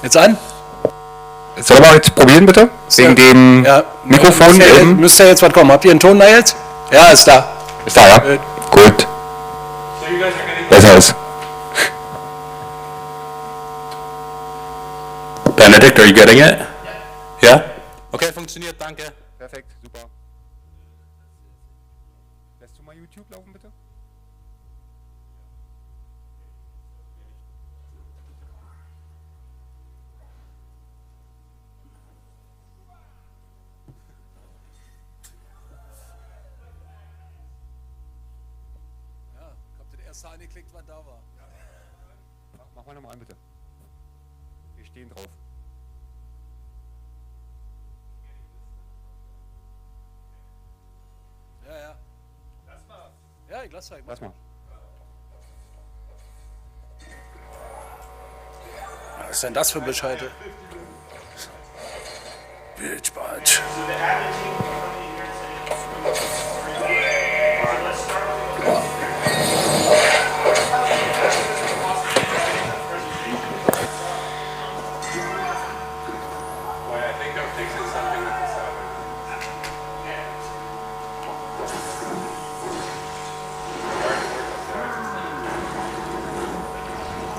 Jetzt an? Sollen wir jetzt probieren, bitte? Wegen dem Mikrofon. Müsste jetzt was kommen. Habt ihr einen Ton da jetzt? Ja, ist da. Ist da, ja? Gut. Besser ist. Benedict, are you getting it? Ja? Okay, funktioniert, danke. Perfekt, super. Lässt du mal YouTube laufen, bitte? Ja, habt ihr die erste angeklickt, wann da war? Mach mal nochmal an, bitte. Wir stehen drauf. Ja, ja. Lass mal. Ja, ich lass mal. Lass mal. Was ist denn das für Bescheide? Bitch, Batsch.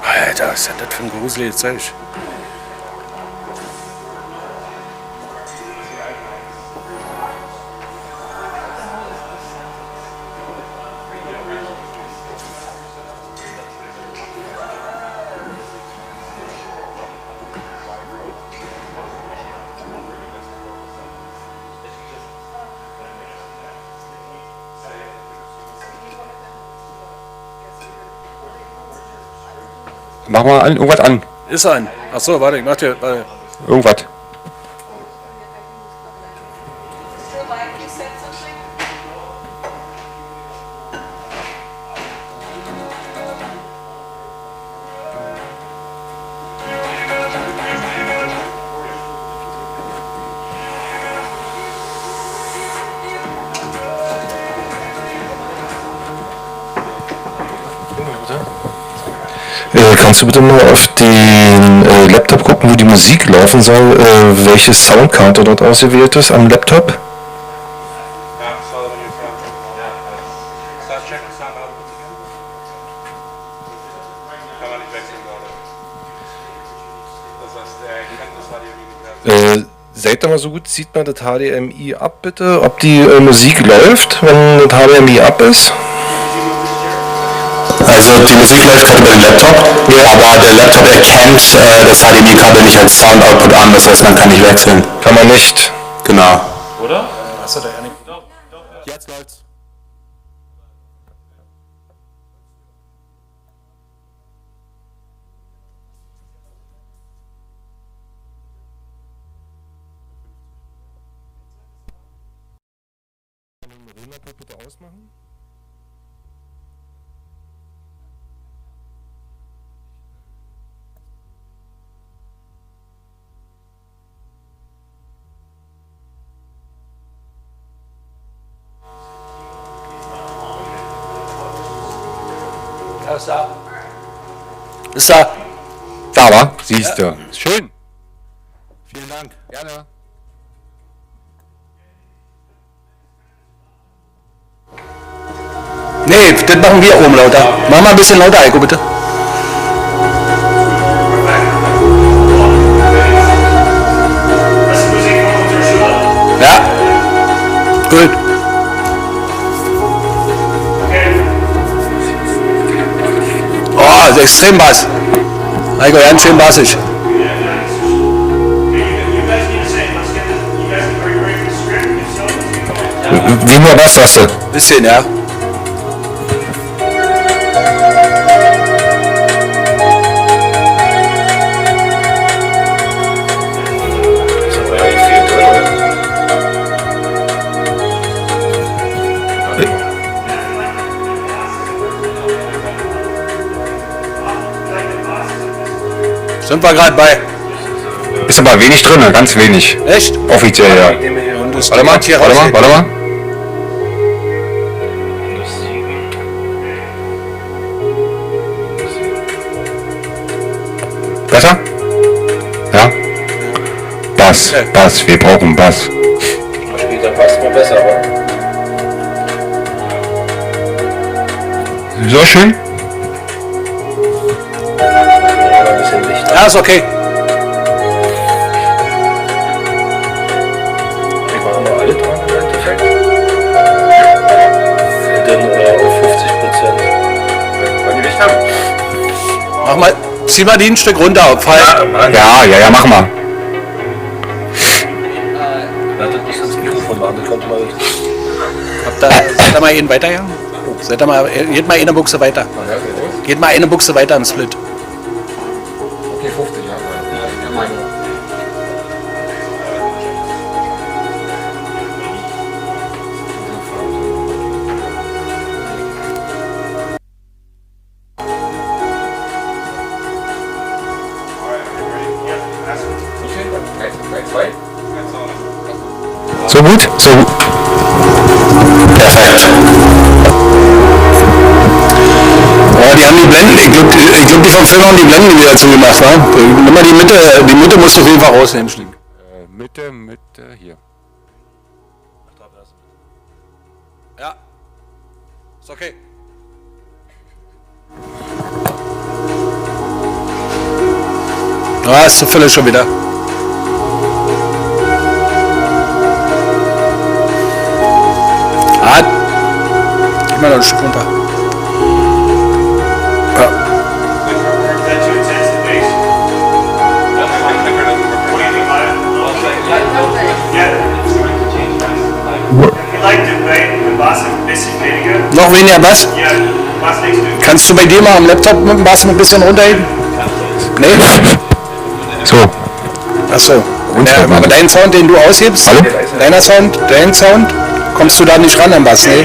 Alter, was ist denn das für ein gruseliges Zeug? Mach mal an, irgendwas an. Ist an. Achso, warte, ich mach dir. Warte. Irgendwas. Kannst du bitte mal auf den Laptop gucken, wo die Musik laufen soll, welche Soundkarte dort ausgewählt ist am Laptop? Seid ihr mal so gut, zieht mal das HDMI ab bitte, ob die Musik läuft, wenn das HDMI ab ist? Also die Musik läuft gerade über den Laptop, aber der Laptop erkennt das HDMI-Kabel nicht als Sound-Output an, das heißt, man kann nicht wechseln. Kann man nicht. Genau. Oder? Achso, der Janik. Jetzt läuft's. Bitte ausmachen. Ja, ist da. Ist da. Da war, siehst du. Schön. Vielen Dank. Gerne. Nee, das machen wir oben lauter. Mach mal ein bisschen lauter, Heiko, bitte. Ja. Gut. Oh, das ist extrem Bass. Heiko, ganz schön bassig. Wie nur was hast du? Bisschen, ja. Sind wir gerade bei. Ist aber wenig drin, ganz wenig. Echt? Offiziell, ja. Warte mal, warte mal. Besser? Ja? Bass, Bass, wir brauchen Bass. Später passt mal besser, aber. So schön? Ein bisschen Licht. Ja, ist okay. Wir machen mal alle dran im Endeffekt. Und dann auf 50%. Wollen die Licht haben? Mach mal, zieh mal die ein Stück runter, Fall. Ja, mach mal. Warte, ich ins Mikrofon machen, das konnte mal. Seid ihr mal einen weiter, ja? Seid ihr mal, geht mal eine Buchse weiter. Geht mal eine Buchse weiter im Split. Okay, 50, ja. Ja, meine. So gut? So gut. Perfekt. Oh, die haben die Blenden, ich glaub, die vom Film haben die Blenden wieder zugemacht, wa? Nimm mal die Mitte musst du auf jeden Fall rausnehmen, Schling. Mitte, hier. Ja. Ist okay. Ah, ist zu Fülle schon wieder. Ah. Geh mal noch ein Stück runter. Ja. Noch weniger Bass? Kannst du bei dir mal am Laptop mit dem Bass ein bisschen runterheben? Nee? So. Achso. Ja, aber dein Sound, den du aushebst, Hallo? dein Sound, kommst du da nicht ran am Bass, ne?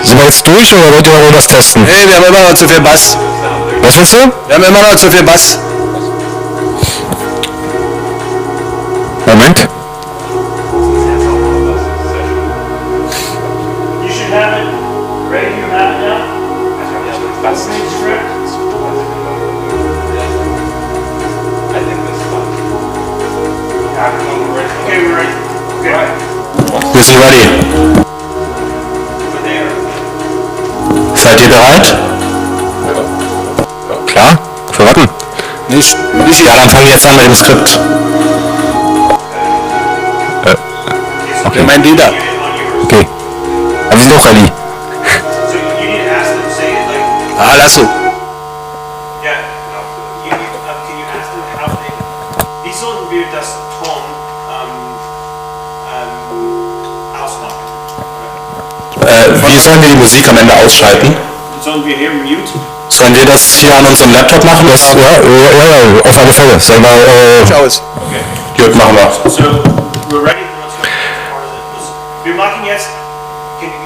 Sind wir jetzt durch oder wollt ihr noch irgendwas testen? Nee, wir haben immer noch zu viel Bass. Was willst du? Wir haben immer noch zu viel Bass. Moment. Wir sind ready. Seid ihr bereit? Klar? Für warten. Nicht Ja, dann fangen wir jetzt an mit dem Skript. okay. Mein Lieder. Okay. Aber wir sind auch ready. Ah, lass du. Wie sollen wir die Musik am Ende ausschalten? Sollen wir hier mute? Sollen wir das hier an unserem Laptop machen? Ja, auf alle Fälle. Sag mal, Aus. Gut, machen wir. So, we're ready. Let's go. Wir machen jetzt. Can you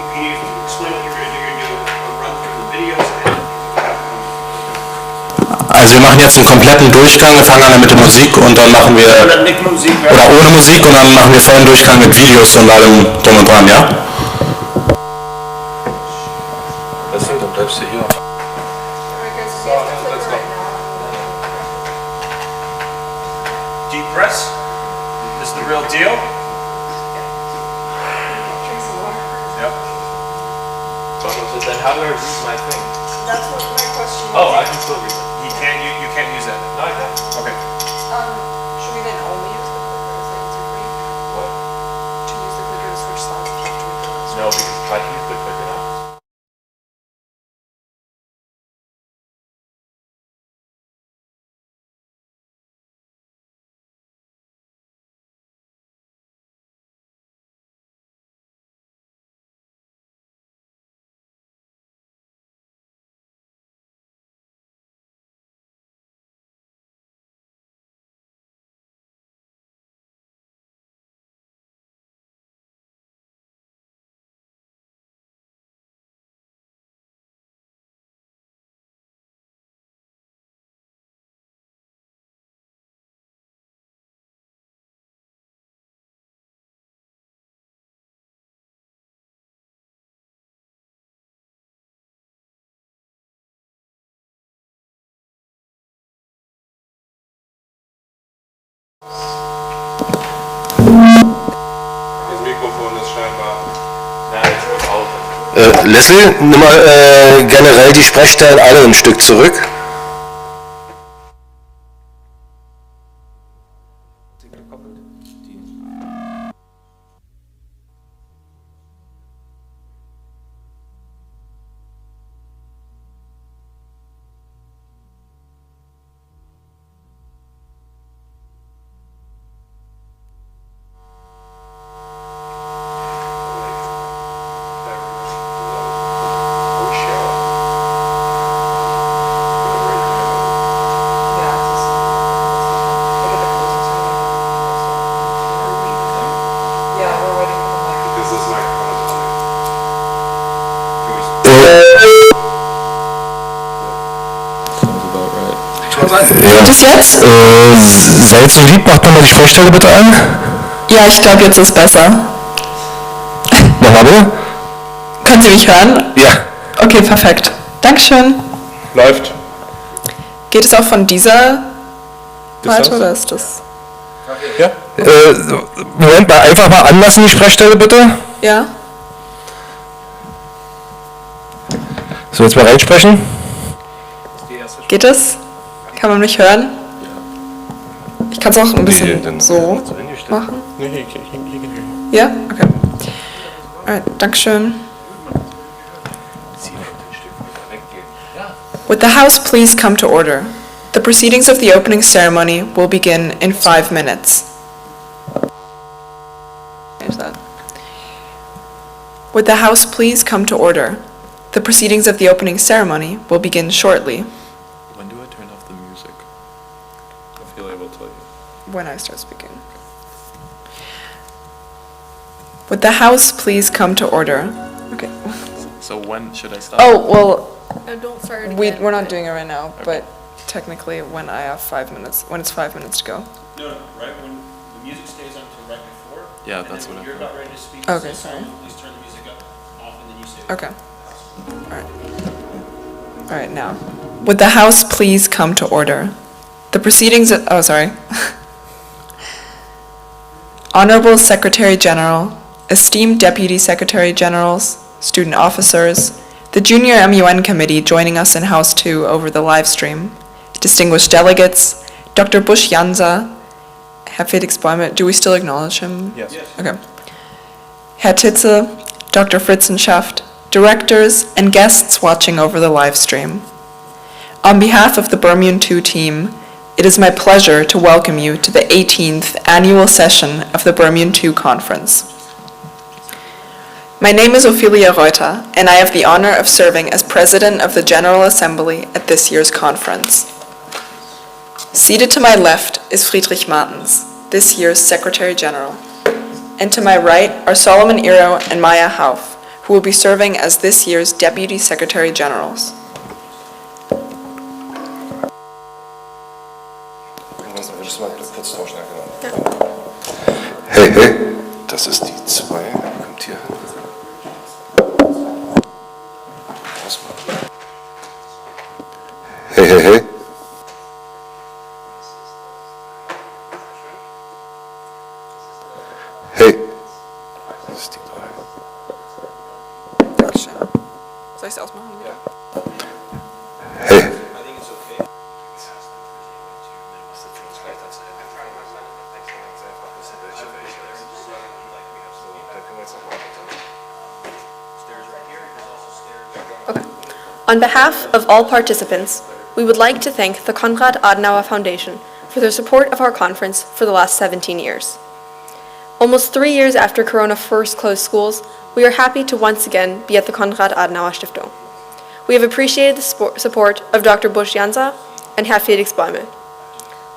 explain what you're going to do? You're going to do a run through the videos and Also wir machen jetzt einen kompletten Durchgang, wir fangen an mit der Musik und dann machen wir, oder ohne Musik und dann machen wir vollen Durchgang mit Videos und allem drum und dran, ja? Dann bleibst du hier. deep breaths. This is the real deal. Yep. So then how do I read my thing? That's what my question is. Oh, I can still read it. You can't use that. No, I can. Okay. Should we then only use the clicker? Is that easier for you? What? To use the clicker to switch songs if you have to read the notes? No, because if I can use the clicker now. Leslie, nimm mal generell die Sprechstellen alle ein Stück zurück. Bis jetzt? Seid so lieb, macht nochmal die Sprechstelle bitte an. Ja, ich glaube, jetzt ist besser. Nochmal bitte? Können Sie mich hören? Ja. Okay, perfekt. Dankeschön. Läuft. Geht es auch von dieser Seite oder ist das? Ja. Moment mal, einfach mal anlassen die Sprechstelle bitte. Ja. So, jetzt mal reinsprechen. Geht es? Kann man mich hören? Ich kann es auch ein bisschen so machen. Ja? Okay. Alright, Dankeschön. Would the House please come to order? The proceedings of the opening ceremony will begin in 5 minutes. There's that. Would the House please come to order? The proceedings of the opening ceremony will begin shortly. When do I turn off the music? I feel I will tell you. When I start speaking. Would the House please come to order? Okay. So when should I stop? Oh, well, No, don't start it we're again. not doing it right now, but technically when I have 5 minutes, when it's 5 minutes to go. No, right when the music stays on until right before. Yeah, and that's then what when I you're thought. about ready to speak, Okay, say sorry. something, please turn the music off and then you say. Okay. All right, now. Would the House please come to order? The proceedings, Honorable Secretary General, esteemed Deputy Secretary Generals, student officers, the Junior MUN Committee joining us in House 2 over the live stream, distinguished delegates, Dr. Bush Jansa, Herr Felix Bäume, do we still acknowledge him? Yes. Okay. Herr Titze, Dr. Fritzenschaft, directors, and guests watching over the live stream. On behalf of the BERMUN 2 team, it is my pleasure to welcome you to the 18th annual session of the BERMUN 2 conference. My name is Ophelia Reuter, and I have the honor of serving as President of the General Assembly at this year's conference. Seated to my left is Friedrich Martens, this year's Secretary General, and to my right are Solomon Iro and Maya Hauf, who will be serving as this year's Deputy Secretary Generals. Hey, hey, das ist die 2. Kommt hier. Hey, hey, hey. Hey. Das ist die 3. Dankeschön. Soll ich es ausmachen wieder? Hey. On behalf of all participants, we would like to thank the Konrad Adenauer Foundation for their support of our conference for the last 17 years. Almost 3 years after Corona first closed schools, we are happy to once again be at the Konrad Adenauer Stiftung. We have appreciated the support of Dr. Bush Jansa and Herr Felix Bäume.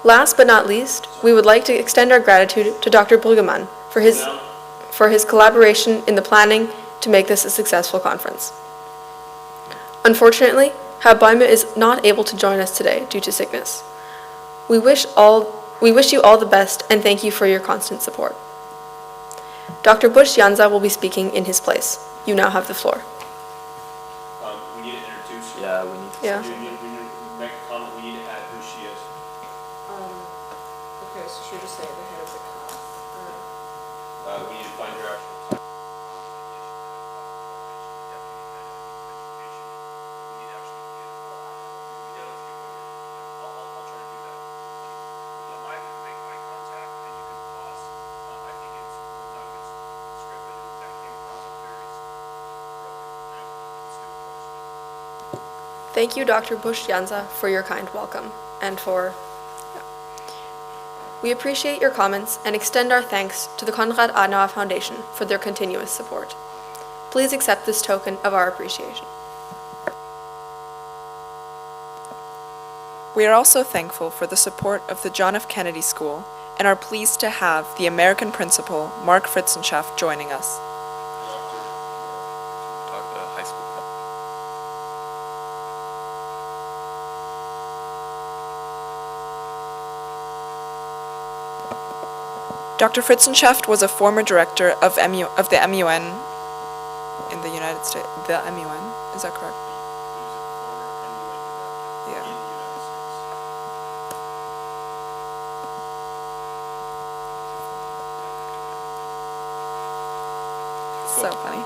Last but not least, we would like to extend our gratitude to Dr. BERMUN for his collaboration in the planning to make this a successful conference. Unfortunately, Herr Bäume is not able to join us today due to sickness. We wish you all the best and thank you for your constant support. Dr. Bush Jansa will be speaking in his place. You now have the floor. We need to introduce her. Yeah, we need to. Yeah. We need to make a comment, we need to add who she is. Okay, so should we just say the head of the class? We need to find her actual title. Thank you, Dr. Bush-Janza, for your kind welcome and for... We appreciate your comments and extend our thanks to the Konrad Adenauer Foundation for their continuous support. Please accept this token of our appreciation. We are also thankful for the support of the John F. Kennedy School and are pleased to have the American principal, Mark Fritzenschaft, joining us. High school. Dr. Fritzenschaft was a former director of the MUN in the United States. The MUN, is that correct? Yeah. So funny.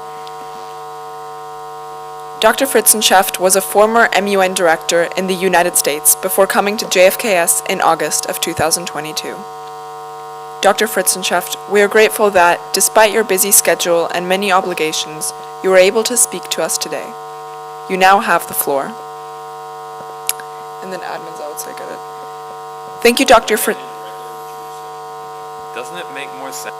Dr. Fritzenschaft was a former MUN director in the United States before coming to JFKS in August of 2022. Dr. Fritzenschaft, we are grateful that, despite your busy schedule and many obligations, you were able to speak to us today. You now have the floor. And then admin's outside, get it. Thank you, Dr. Fritz. Doesn't it make more sense?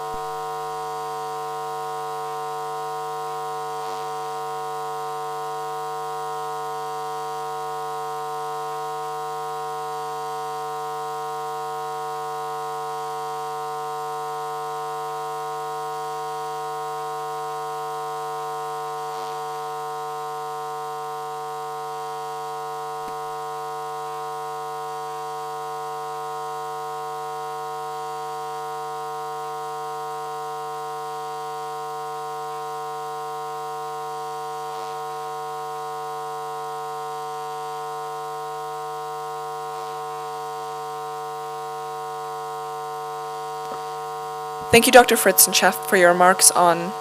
Thank you, Dr. Fritzenschaft, for your remarks on.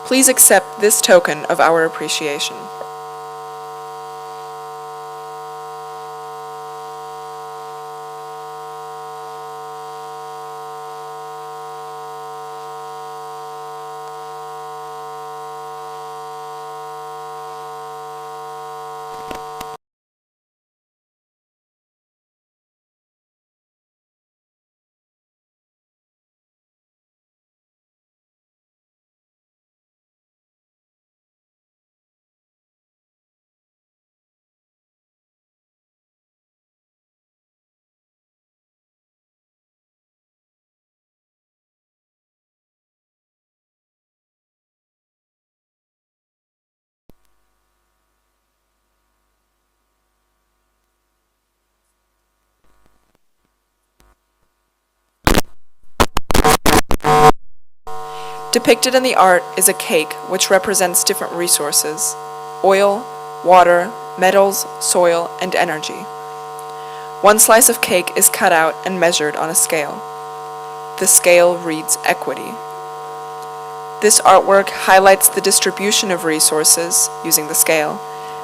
Please accept this token of our appreciation. Depicted in the art is a cake which represents different resources: oil, water, metals, soil, and energy. One slice of cake is cut out and measured on a scale. The scale reads equity. This artwork highlights the distribution of resources using the scale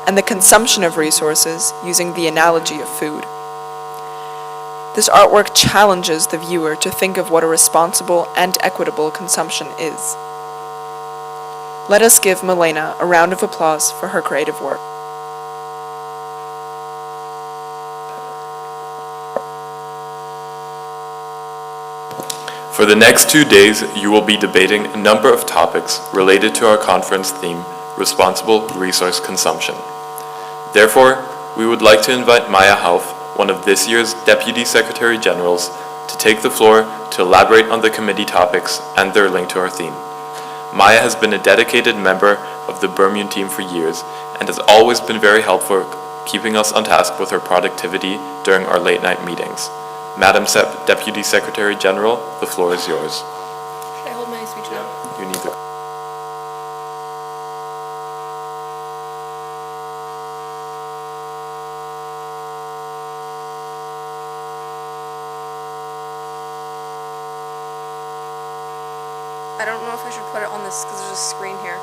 and the consumption of resources using the analogy of food. This artwork challenges the viewer to think of what a responsible and equitable consumption is. Let us give Milena a round of applause for her creative work. For the next 2 days, you will be debating a number of topics related to our conference theme, Responsible Resource Consumption. Therefore, we would like to invite Maya Hauff, one of this year's Deputy Secretary Generals, to take the floor to elaborate on the committee topics and their link to our theme. Maya has been a dedicated member of the BERMUN team for years and has always been very helpful keeping us on task with her productivity during our late night meetings. Madam Deputy Secretary General, the floor is yours. Should I hold my speech now? You need the I don't know if I should put it on this because there's a screen here.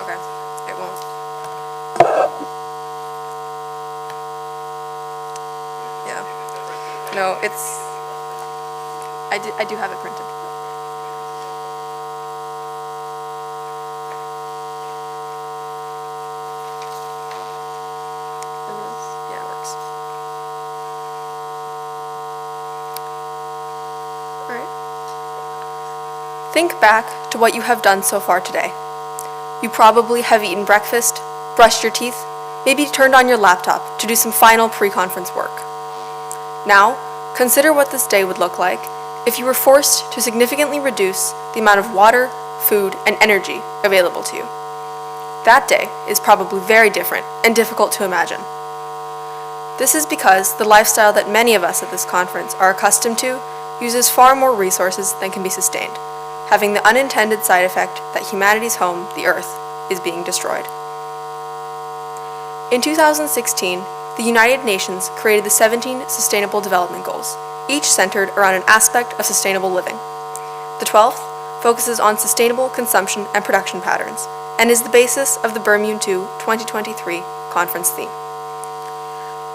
Okay, it won't. Yeah. No, it's. I do have it printed. Think back to what you have done so far today. You probably have eaten breakfast, brushed your teeth, maybe turned on your laptop to do some final pre-conference work. Now, consider what this day would look like if you were forced to significantly reduce the amount of water, food, and energy available to you. That day is probably very different and difficult to imagine. This is because the lifestyle that many of us at this conference are accustomed to uses far more resources than can be sustained, having the unintended side effect that humanity's home, the Earth, is being destroyed. In 2016, the United Nations created the 17 Sustainable Development Goals, each centered around an aspect of sustainable living. The 12th focuses on sustainable consumption and production patterns, and is the basis of the BERMUN 2 2023 conference theme.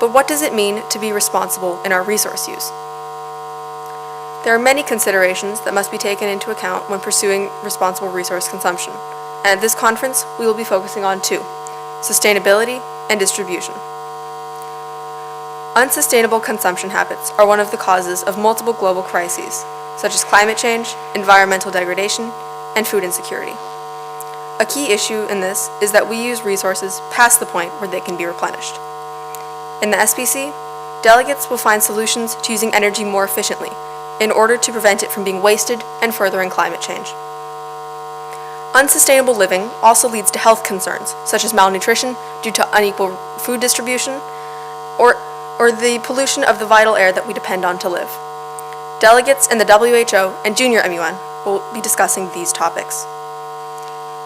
But what does it mean to be responsible in our resource use? There are many considerations that must be taken into account when pursuing responsible resource consumption, and at this conference we will be focusing on two: sustainability and distribution. Unsustainable consumption habits are one of the causes of multiple global crises, such as climate change, environmental degradation, and food insecurity. A key issue in this is that we use resources past the point where they can be replenished. In the SPC, delegates will find solutions to using energy more efficiently in order to prevent it from being wasted and furthering climate change. Unsustainable living also leads to health concerns, such as malnutrition due to unequal food distribution, or the pollution of the vital air that we depend on to live. Delegates in the WHO and Junior MUN will be discussing these topics.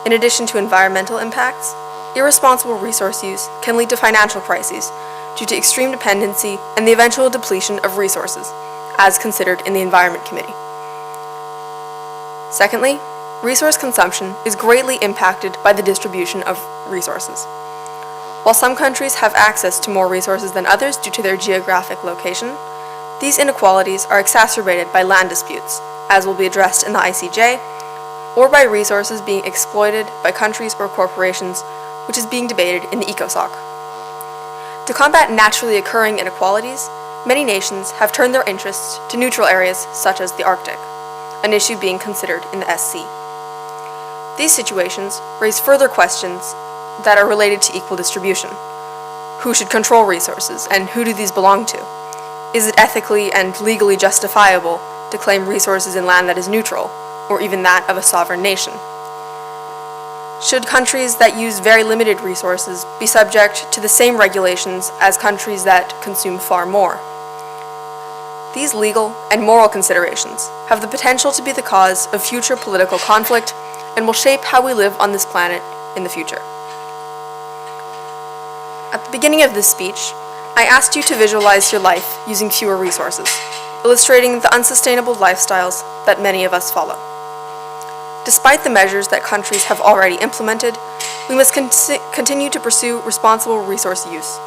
In addition to environmental impacts, irresponsible resource use can lead to financial crises due to extreme dependency and the eventual depletion of resources, as considered in the Environment Committee. Secondly, resource consumption is greatly impacted by the distribution of resources. While some countries have access to more resources than others due to their geographic location, these inequalities are exacerbated by land disputes, as will be addressed in the ICJ, or by resources being exploited by countries or corporations, which is being debated in the ECOSOC. To combat naturally occurring inequalities, many nations have turned their interests to neutral areas such as the Arctic, an issue being considered in the SC. These situations raise further questions that are related to equal distribution. Who should control resources, and who do these belong to? Is it ethically and legally justifiable to claim resources in land that is neutral, or even that of a sovereign nation? Should countries that use very limited resources be subject to the same regulations as countries that consume far more? These legal and moral considerations have the potential to be the cause of future political conflict and will shape how we live on this planet in the future. At the beginning of this speech, I asked you to visualize your life using fewer resources, illustrating the unsustainable lifestyles that many of us follow. Despite the measures that countries have already implemented, we must continue to pursue responsible resource use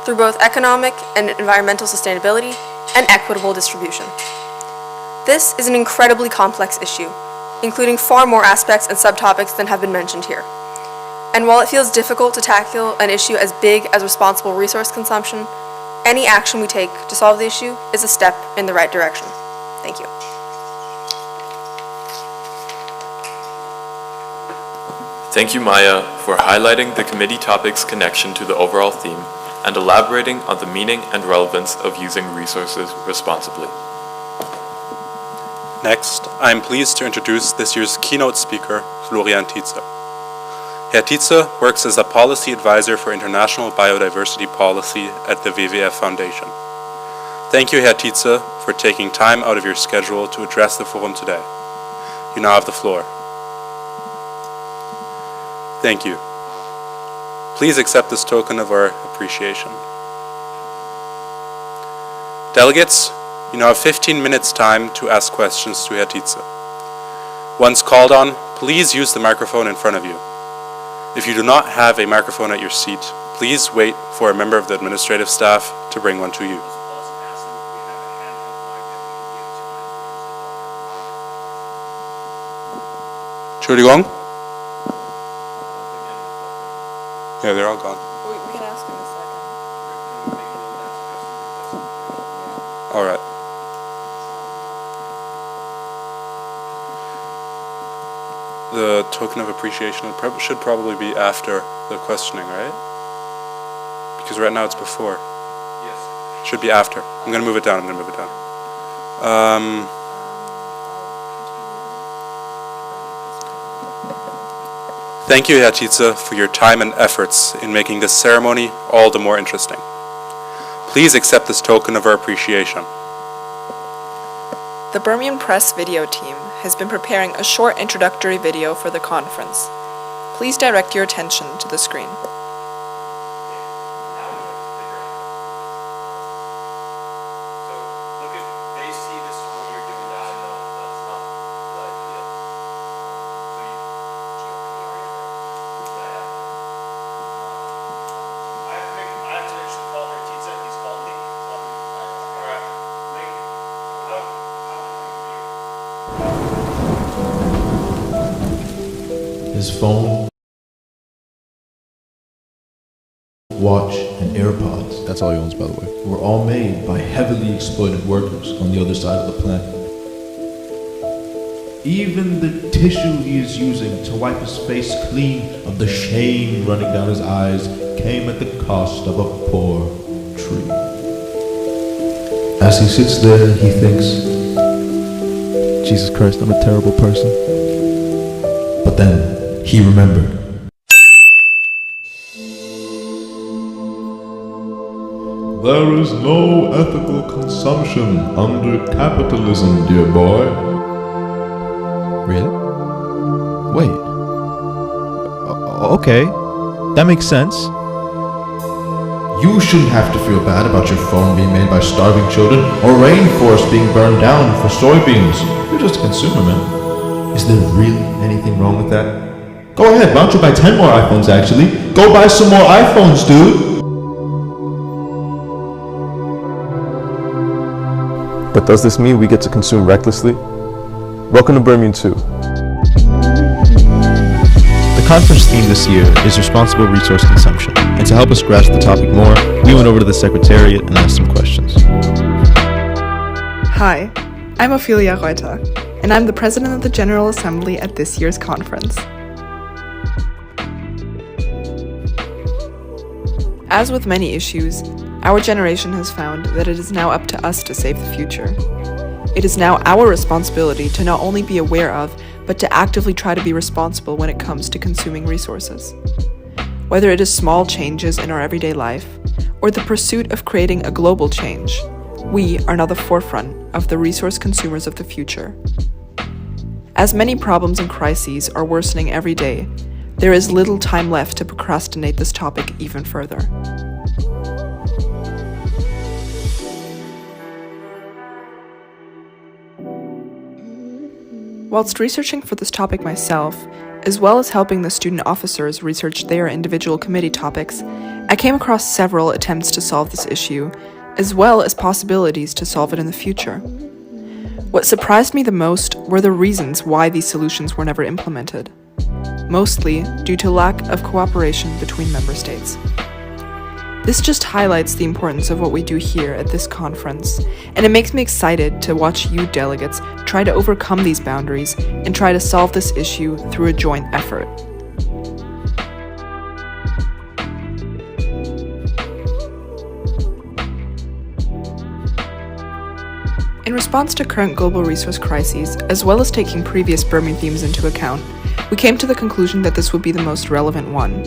through both economic and environmental sustainability and equitable distribution. This is an incredibly complex issue, including far more aspects and subtopics than have been mentioned here. And while it feels difficult to tackle an issue as big as responsible resource consumption, any action we take to solve the issue is a step in the right direction. Thank you. Thank you, Maya, for highlighting the committee topic's connection to the overall theme and elaborating on the meaning and relevance of using resources responsibly. Next, I am pleased to introduce this year's keynote speaker, Florian Tietze. Herr Tietze works as a policy advisor for international biodiversity policy at the WWF Foundation. Thank you, Herr Tietze, for taking time out of your schedule to address the forum today. You now have the floor. Thank you. Please accept this token of our appreciation. Delegates, you now have 15 minutes time to ask questions to Herr Tietze. Once called on, please use the microphone in front of you. If you do not have a microphone at your seat, please wait for a member of the administrative staff to bring one to you. Entschuldigung? Yeah, they're all gone. We can ask him a second. All right. token of appreciation should probably be after the questioning, right? Because right now it's before. Yes. Should be after. I'm going to move it down. Thank you, Herr Tietze, for your time and efforts in making this ceremony all the more interesting. Please accept this token of our appreciation. The BERMUN Press video team has been preparing a short introductory video for the conference. Please direct your attention to the screen. His phone, watch, and AirPods, that's all he owns, by the way, were all made by heavily exploited workers on the other side of the planet. Even the tissue he is using to wipe his face clean of the shame running down his eyes came at the cost of a poor tree. As he sits there, he thinks, Jesus Christ, I'm a terrible person. But then, he remembered. There is no ethical consumption under capitalism, dear boy. Really? Wait. Okay. That makes sense. You shouldn't have to feel bad about your phone being made by starving children or rainforests being burned down for soybeans. You're just a consumer, man. Is there really anything wrong with that? Go ahead, why don't you buy 10 more iPhones actually? Go buy some more iPhones, dude! But does this mean we get to consume recklessly? Welcome to BERMUN 2. The conference theme this year is responsible resource consumption, and to help us grasp the topic more, we went over to the Secretariat and asked some questions. Hi, I'm Ophelia Reuter, and I'm the President of the General Assembly at this year's conference. As with many issues, our generation has found that it is now up to us to save the future. It is now our responsibility to not only be aware of, but to actively try to be responsible when it comes to consuming resources. Whether it is small changes in our everyday life, or the pursuit of creating a global change, we are now the forefront of the resource consumers of the future. As many problems and crises are worsening every day, there is little time left to procrastinate this topic even further. Whilst researching for this topic myself, as well as helping the student officers research their individual committee topics, I came across several attempts to solve this issue, as well as possibilities to solve it in the future. What surprised me the most were the reasons why these solutions were never implemented, mostly due to lack of cooperation between member states. This just highlights the importance of what we do here at this conference, and it makes me excited to watch you delegates try to overcome these boundaries and try to solve this issue through a joint effort. In response to current global resource crises, as well as taking previous BERMUN themes into account, we came to the conclusion that this would be the most relevant one.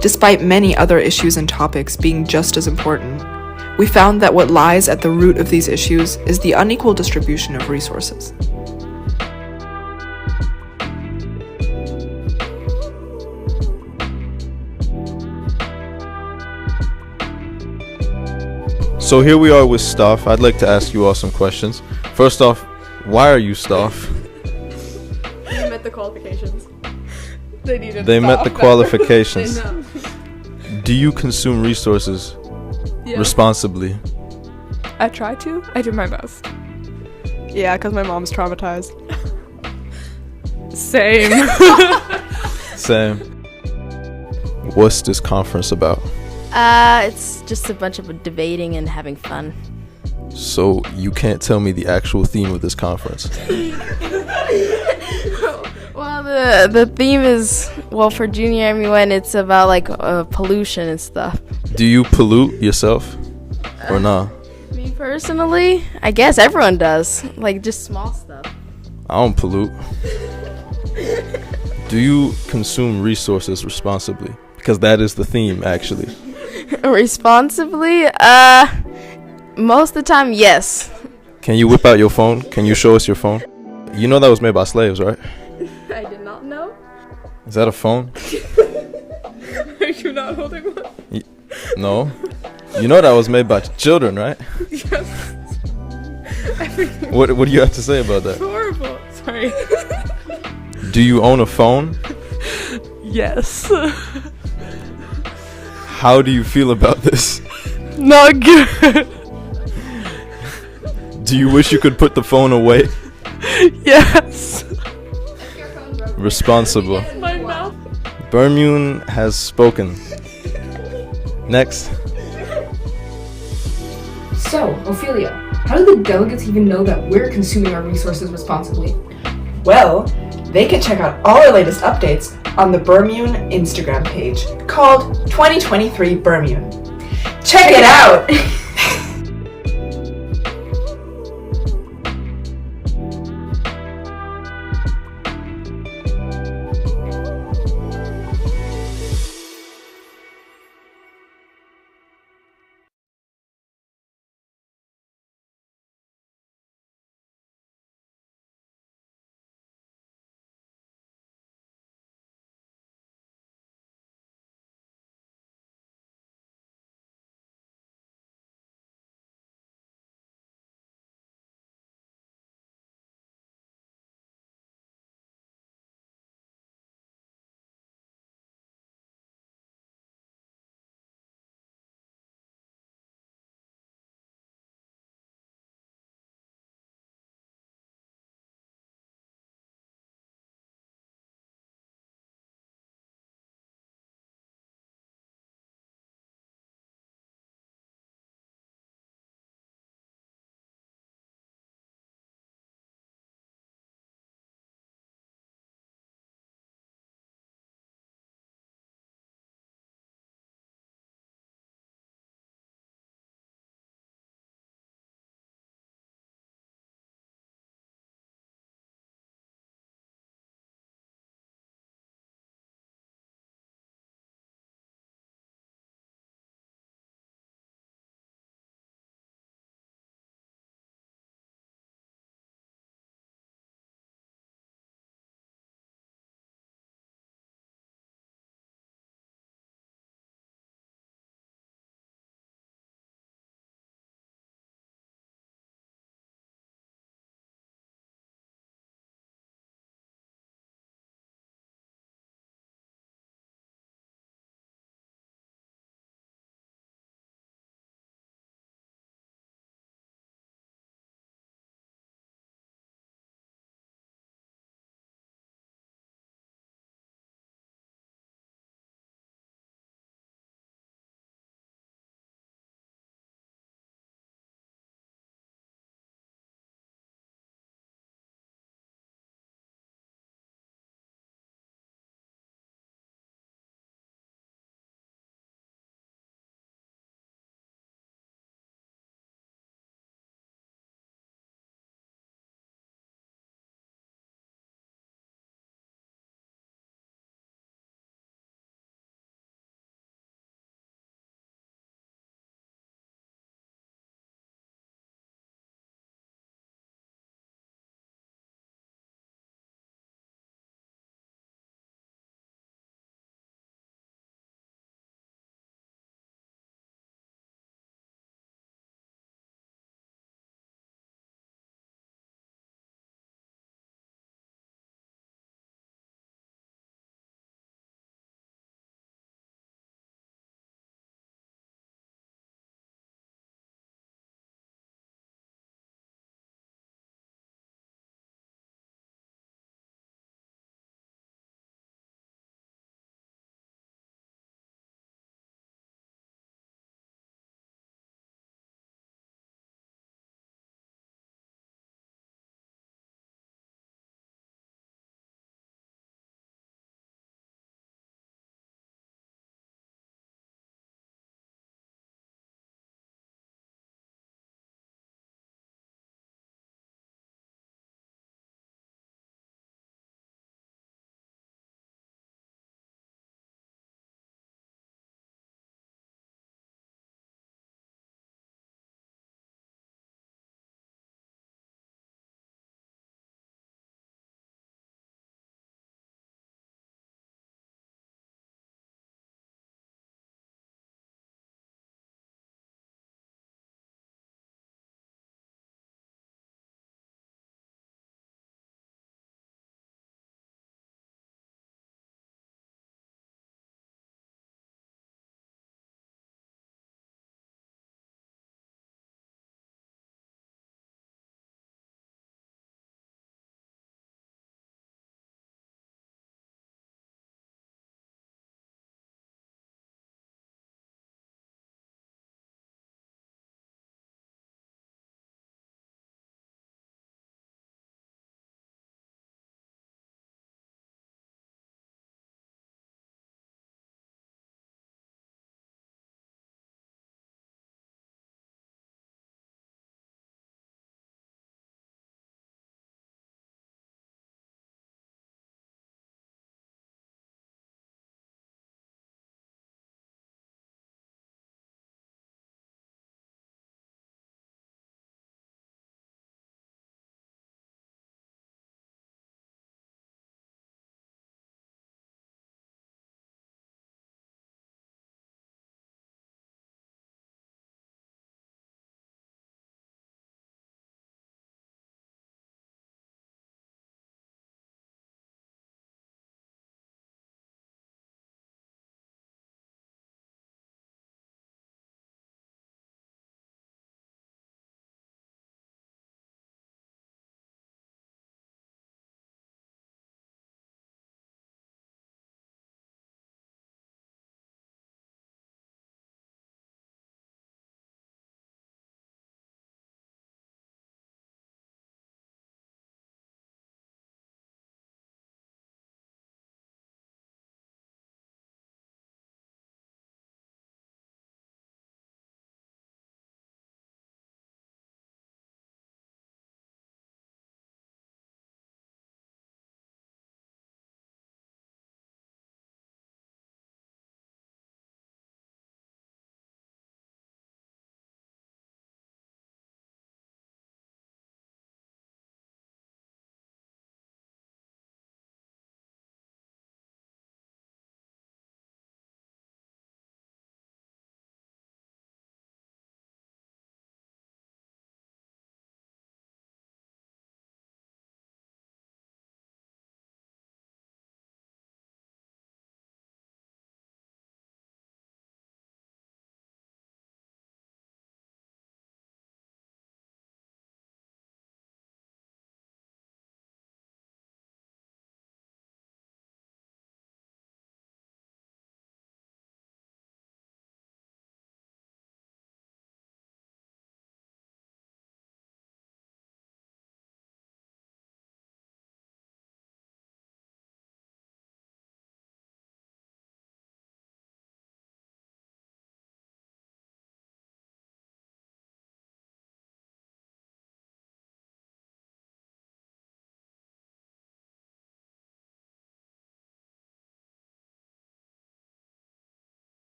Despite many other issues and topics being just as important, we found that what lies at the root of these issues is the unequal distribution of resources. So here we are with staff. I'd like to ask you all some questions. First off, why are you staff? They met the qualifications. They needed They met staff. the qualifications. They know. Do you consume resources responsibly? I try to. I do my best. Yeah, because my mom's traumatized. Same. Same. What's this conference about? It's just a bunch of debating and having fun. So you can't tell me the actual theme of this conference? Well, The theme is, well, for junior MUN, it's about like pollution and stuff. Do you pollute yourself or nah? Me personally, I guess everyone does. Like just small stuff. I don't pollute. Do you consume resources responsibly? Because that is the theme, actually. Responsibly? Most of the time, yes. Can you whip out your phone? Can you show us your phone? You know that was made by slaves, right? I did not know. Is that a phone? Are you not holding one? No. You know that was made by children, right? Yes. What do you have to say about that? It's horrible. Sorry. Do you own a phone? Yes. How do you feel about this? Not good. Do you wish you could put the phone away? Yes. Responsible. My mouth. BERMUN has spoken. Next. So, Ophelia, how do the delegates even know that we're consuming our resources responsibly? Well, they can check out all our latest updates on the BERMUN Instagram page called 2023 BERMUN. Check it out!